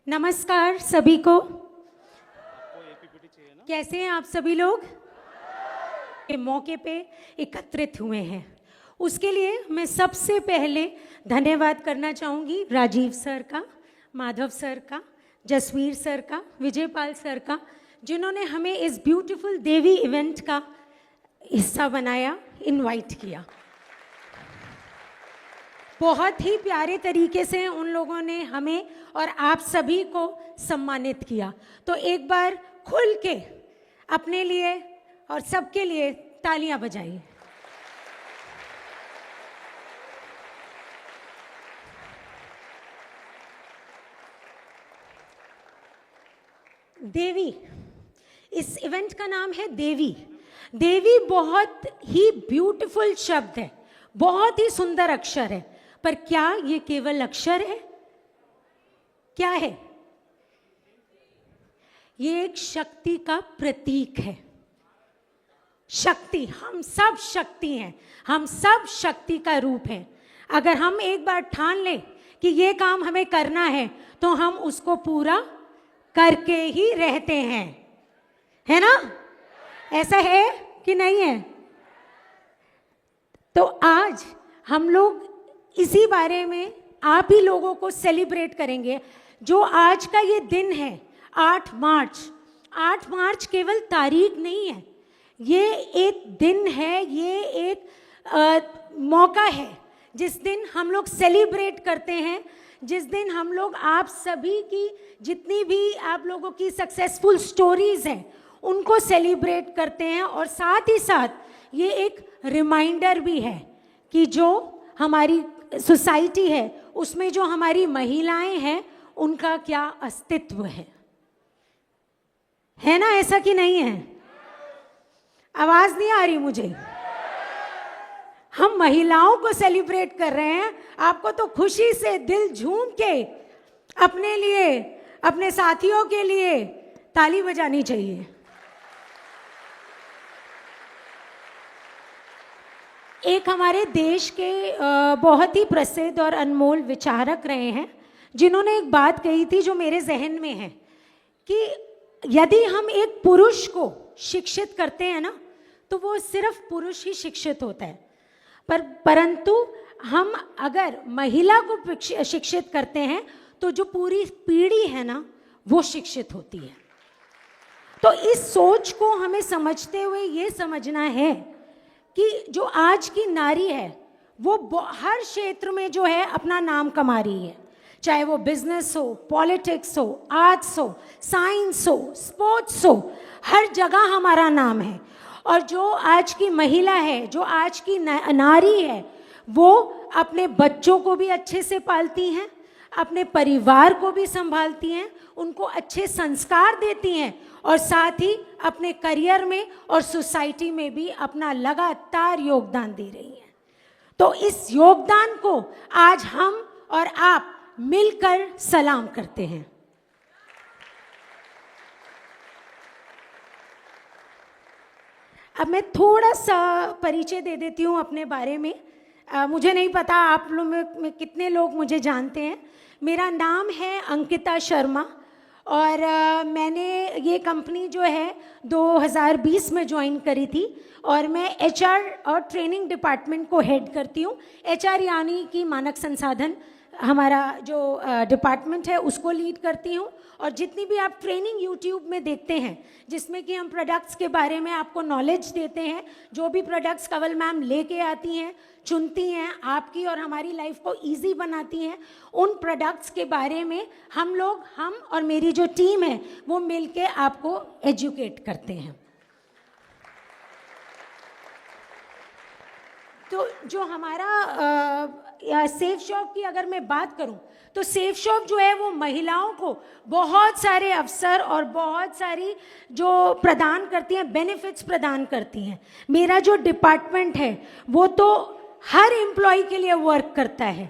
नमस्कार सभी को। कैसे हैं आप सभी लोग? के मौके पे एकत्रित हुए हैं, उसके लिए मैं सबसे पहले धन्यवाद करना चाहूँगी राजीव सर का, माधव सर का, जसवीर सर का, विजयपाल सर का, जिन्होंने हमें इस ब्यूटीफुल देवी इवेंट का हिस्सा बनाया, इनवाइट किया। बहुत ही प्यारे तरीके से उन लोगों ने हमें और आप सभी को सम्मानित किया। तो एक बार खुल के अपने लिए और सबके लिए तालियां बजाइए। देवी, इस इवेंट का नाम है देवी। देवी बहुत ही ब्यूटीफुल शब्द है, बहुत ही सुंदर अक्षर है, पर क्या ये केवल अक्षर है? क्या है? ये एक शक्ति का प्रतीक है। शक्ति, हम सब शक्ति हैं, हम सब शक्ति का रूप है। अगर हम एक बार ठान लें कि ये काम हमें करना है, तो हम उसको पूरा करके ही रहते हैं, है ना? ऐसा है कि नहीं है? तो आज हम लोग इसी बारे में आप ही लोगों को सेलिब्रेट करेंगे। जो आज का ये दिन है 8 मार्च, 8 मार्च केवल तारीख नहीं है, ये एक दिन है, ये एक मौका है जिस दिन हम लोग सेलिब्रेट करते हैं, जिस दिन हम लोग आप सभी की जितनी भी आप लोगों की सक्सेसफुल स्टोरीज हैं उनको सेलिब्रेट करते हैं। और साथ ही साथ ये एक रिमाइंडर भी है कि जो हमारी सोसाइटी है उसमें जो हमारी महिलाएं हैं उनका क्या अस्तित्व है ना? ऐसा कि नहीं है? आवाज नहीं आ रही मुझे। हम महिलाओं को सेलिब्रेट कर रहे हैं। आपको तो खुशी से दिल झूम के अपने लिए, अपने साथियों के लिए ताली बजानी चाहिए। एक हमारे देश के बहुत ही प्रसिद्ध और अनमोल विचारक रहे हैं, जिन्होंने एक बात कही थी जो मेरे जहन में है कि यदि हम एक पुरुष को शिक्षित करते हैं ना, तो वो सिर्फ पुरुष ही शिक्षित होता है, परंतु हम अगर महिला को शिक्षित करते हैं तो जो पूरी पीढ़ी है ना वो शिक्षित होती है। तो इस सोच को हमें समझते हुए ये समझना है कि जो आज की नारी है वो हर क्षेत्र में जो है अपना नाम कमा रही है, चाहे वो बिजनेस हो, पॉलिटिक्स हो, आर्ट्स हो, साइंस हो, स्पोर्ट्स हो, हर जगह हमारा नाम है। और जो आज की महिला है, जो आज की नारी है, वो अपने बच्चों को भी अच्छे से पालती हैं, अपने परिवार को भी संभालती हैं, उनको अच्छे संस्कार देती हैं और साथ ही अपने करियर में और सोसाइटी में भी अपना लगातार योगदान दे रही हैं। तो इस योगदान को आज हम और आप मिलकर सलाम करते हैं। अब मैं थोड़ा सा परिचय दे देती हूँ अपने बारे में। मुझे नहीं पता आप लोग में कितने लोग मुझे जानते हैं। मेरा नाम है अंकिता शर्मा और मैंने ये कंपनी जो है 2020 में ज्वाइन करी थी और मैं एचआर और ट्रेनिंग डिपार्टमेंट को हेड करती हूँ। एचआर यानी कि मानव संसाधन, हमारा जो डिपार्टमेंट है उसको लीड करती हूँ। और जितनी भी आप ट्रेनिंग यूट्यूब में देखते हैं जिसमें कि हम प्रोडक्ट्स के बारे में आपको नॉलेज देते हैं, जो भी प्रोडक्ट्स कंवल मैम लेके आती हैं, चुनती हैं, आपकी और हमारी लाइफ को इजी बनाती हैं, उन प्रोडक्ट्स के बारे में हम और मेरी जो टीम है वो मिलके आपको एजुकेट करते हैं। तो जो हमारा सेफ शॉप की अगर मैं बात करूं तो सेफ शॉप जो है वो महिलाओं को बहुत सारे अवसर और बहुत सारी जो प्रदान करती हैं, बेनिफिट्स प्रदान करती हैं। मेरा जो डिपार्टमेंट है वो तो हर एम्प्लॉय के लिए वर्क करता है।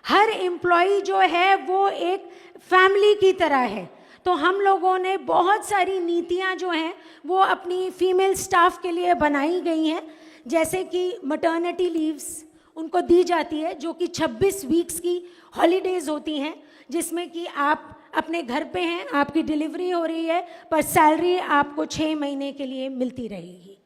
हर एम्प्लॉय जो है वो एक फैमिली की तरह है। तो हम लोगों ने बहुत सारी नीतियां जो हैं वो अपनी फीमेल स्टाफ के लिए बनाई गई हैं, जैसे कि मटर्निटी लीव्स उनको दी जाती है, जो कि 26 वीक्स की हॉलीडेज होती हैं, जिसमें कि आप अपने घर पे हैं, आपकी डिलीवरी हो रही है, पर सैलरी आपको 6 महीने के लिए मिलती रहेगी।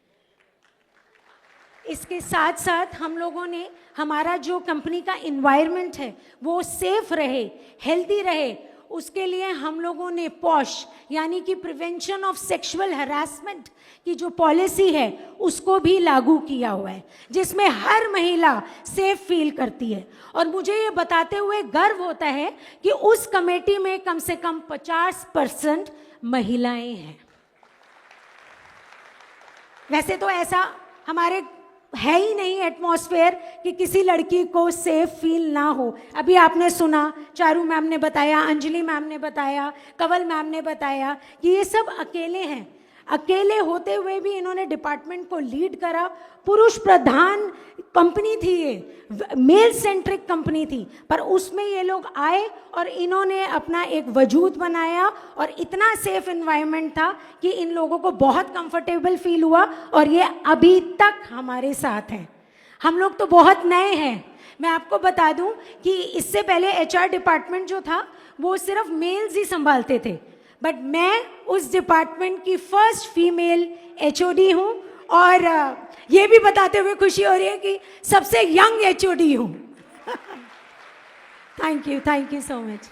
इसके साथ साथ हम लोगों ने हमारा जो कंपनी का इन्वायरमेंट है वो सेफ रहे, हेल्दी रहे, उसके लिए हम लोगों ने पॉश यानी कि प्रिवेंशन ऑफ सेक्सुअल हरासमेंट की जो पॉलिसी है उसको भी लागू किया हुआ है, जिसमें हर महिला सेफ फील करती है। और मुझे ये बताते हुए गर्व होता है कि उस कमेटी में कम से कम 50% महिलाएं हैं। वैसे तो ऐसा हमारे है ही नहीं एटमॉस्फेयर कि किसी लड़की को सेफ फील ना हो। अभी आपने सुना, चारू मैम ने बताया, अंजलि मैम ने बताया, कंवल मैम ने बताया कि ये सब अकेले हैं। अकेले होते हुए भी इन्होंने डिपार्टमेंट को लीड करा। पुरुष प्रधान कंपनी थी, ये मेल सेंट्रिक कंपनी थी, पर उसमें ये लोग आए और इन्होंने अपना एक वजूद बनाया और इतना सेफ एनवायरनमेंट था कि इन लोगों को बहुत कंफर्टेबल फील हुआ और ये अभी तक हमारे साथ हैं। हम लोग तो बहुत नए हैं। मैं आपको बता दूं कि इससे पहले एचआर डिपार्टमेंट जो था वो सिर्फ मेल्स ही संभालते थे, बट मैं उस डिपार्टमेंट की फर्स्ट फीमेल एचओडी हूँ और ये भी बताते हुए खुशी हो रही है कि सबसे यंग एचओडी हूँ। Thank you so much.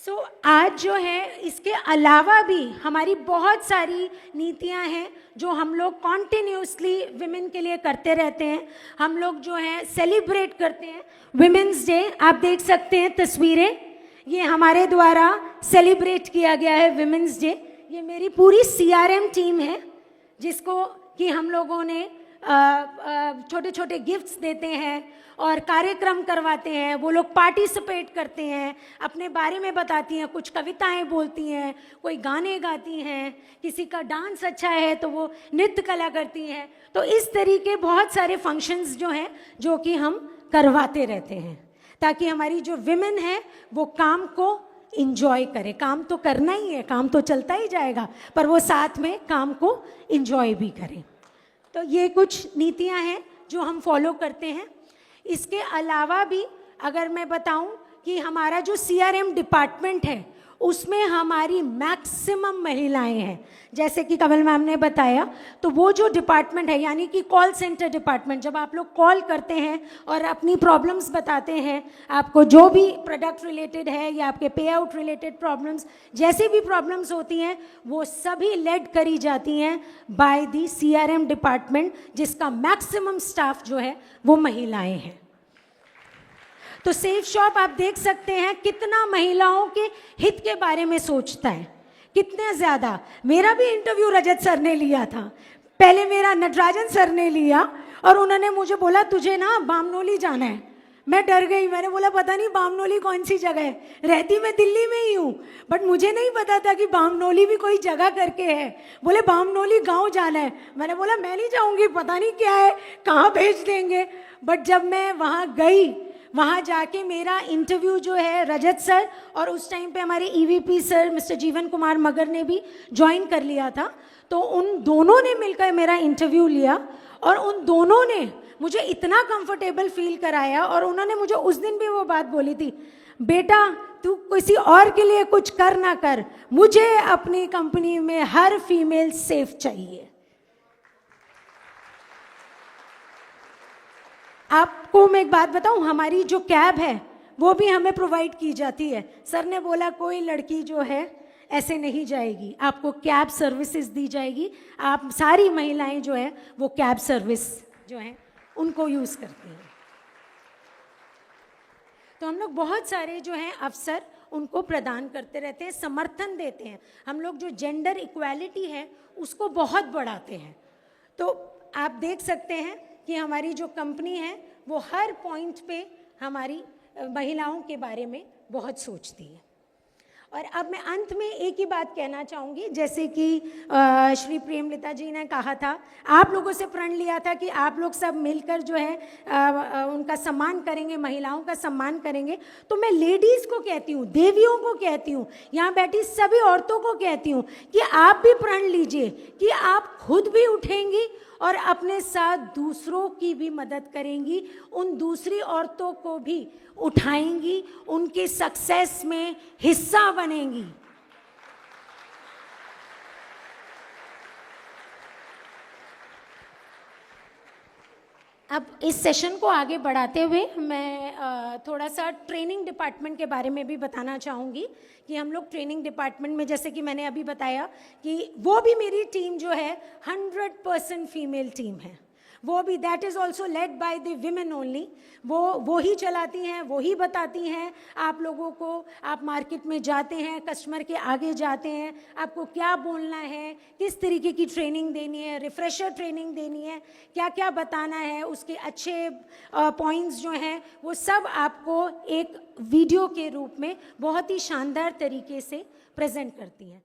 So आज जो है इसके अलावा भी हमारी बहुत सारी नीतियां हैं जो हम लोग कॉन्टिन्यूसली विमेन के लिए करते रहते हैं। हम लोग जो है सेलिब्रेट करते हैं विमेंस डे। आप देख सकते हैं तस्वीरें, ये हमारे द्वारा सेलिब्रेट किया गया है विमेंस डे। ये मेरी पूरी सीआरएम टीम है जिसको कि हम लोगों ने छोटे छोटे गिफ्ट्स देते हैं और कार्यक्रम करवाते हैं। वो लोग पार्टिसिपेट करते हैं, अपने बारे में बताती हैं, कुछ कविताएं बोलती हैं, कोई गाने गाती हैं, किसी का डांस अच्छा है तो वो नृत्य कला करती हैं। तो इस तरीके बहुत सारे फंक्शंस जो हैं जो कि हम करवाते रहते हैं ताकि हमारी जो विमेन है वो काम को इंजॉय करे। काम तो करना ही है, काम तो चलता ही जाएगा, पर वो साथ में काम को इंजॉय भी करें। तो ये कुछ नीतियां हैं जो हम फॉलो करते हैं। इसके अलावा भी अगर मैं बताऊं कि हमारा जो सीआरएम डिपार्टमेंट है उसमें हमारी मैक्सिमम महिलाएं हैं। जैसे कि कंवल मैम ने बताया, तो वो जो डिपार्टमेंट है यानी कि कॉल सेंटर डिपार्टमेंट, जब आप लोग कॉल करते हैं और अपनी प्रॉब्लम्स बताते हैं, आपको जो भी प्रोडक्ट रिलेटेड है या आपके पे आउट रिलेटेड प्रॉब्लम्स, जैसी भी प्रॉब्लम्स होती हैं वो सभी लेड करी जाती हैं बाय दी सीआरएम डिपार्टमेंट, जिसका मैक्सिमम स्टाफ जो है वो महिलाएं हैं। तो सेफ शॉप आप देख सकते हैं कितना महिलाओं के हित के बारे में सोचता है, कितने ज़्यादा। मेरा भी इंटरव्यू रजत सर ने लिया था, पहले मेरा नटराजन सर ने लिया और उन्होंने मुझे बोला तुझे ना बामनोली जाना है। मैं डर गई, मैंने बोला पता नहीं बामनोली कौन सी जगह है, रहती मैं दिल्ली में ही हूँ, बट मुझे नहीं पता था कि बामनोली भी कोई जगह करके है। बोले बामनोली गांव जाना है। मैंने बोला मैं नहीं जाऊँगी, पता नहीं क्या है, कहाँ भेज देंगे। बट जब मैं वहाँ गई, वहाँ जाके मेरा इंटरव्यू जो है रजत सर और उस टाइम पे हमारे ईवीपी सर मिस्टर जीवन कुमार मगर ने भी ज्वाइन कर लिया था, तो उन दोनों ने मिलकर मेरा इंटरव्यू लिया और उन दोनों ने मुझे इतना कंफर्टेबल फील कराया। और उन्होंने मुझे उस दिन भी वो बात बोली थी, बेटा तू किसी और के लिए कुछ कर ना कर, मुझे अपनी कंपनी में हर फीमेल सेफ चाहिए। आपको मैं एक बात बताऊं, हमारी जो कैब है वो भी हमें प्रोवाइड की जाती है। सर ने बोला कोई लड़की जो है ऐसे नहीं जाएगी, आपको कैब सर्विसेज दी जाएगी। आप सारी महिलाएं जो है वो कैब सर्विस जो है उनको यूज़ करती हैं। तो हम लोग बहुत सारे जो हैं अवसर उनको प्रदान करते रहते हैं, समर्थन देते हैं। हम लोग जो जेंडर इक्वालिटी है उसको बहुत बढ़ाते हैं। तो आप देख सकते हैं कि हमारी जो कंपनी है वो हर पॉइंट पे हमारी महिलाओं के बारे में बहुत सोचती है। और अब मैं अंत में एक ही बात कहना चाहूँगी, जैसे कि श्री प्रेमलता जी ने कहा था, आप लोगों से प्रण लिया था कि आप लोग सब मिलकर जो है उनका सम्मान करेंगे, महिलाओं का सम्मान करेंगे। तो मैं लेडीज़ को कहती हूँ, देवियों को कहती हूँ, यहाँ बैठी सभी औरतों को कहती हूँ कि आप भी प्रण लीजिए कि आप खुद भी उठेंगी और अपने साथ दूसरों की भी मदद करेंगी, उन दूसरी औरतों को भी उठाएंगी, उनके सक्सेस में हिस्सा बनेंगी। अब इस सेशन को आगे बढ़ाते हुए मैं थोड़ा सा ट्रेनिंग डिपार्टमेंट के बारे में भी बताना चाहूँगी कि हम लोग ट्रेनिंग डिपार्टमेंट में, जैसे कि मैंने अभी बताया कि वो भी मेरी टीम जो है 100% फीमेल टीम है, वो भी that is also led by the women only. वो ही चलाती हैं, वो ही बताती हैं आप लोगों को। आप मार्केट में जाते हैं, कस्टमर के आगे जाते हैं, आपको क्या बोलना है, किस तरीके की ट्रेनिंग देनी है, रिफ्रेशर ट्रेनिंग देनी है, क्या क्या बताना है, उसके अच्छे पॉइंट्स जो हैं वो सब आपको एक वीडियो के रूप में बहुत ही शानदार तरीके से प्रेजेंट करती हैं।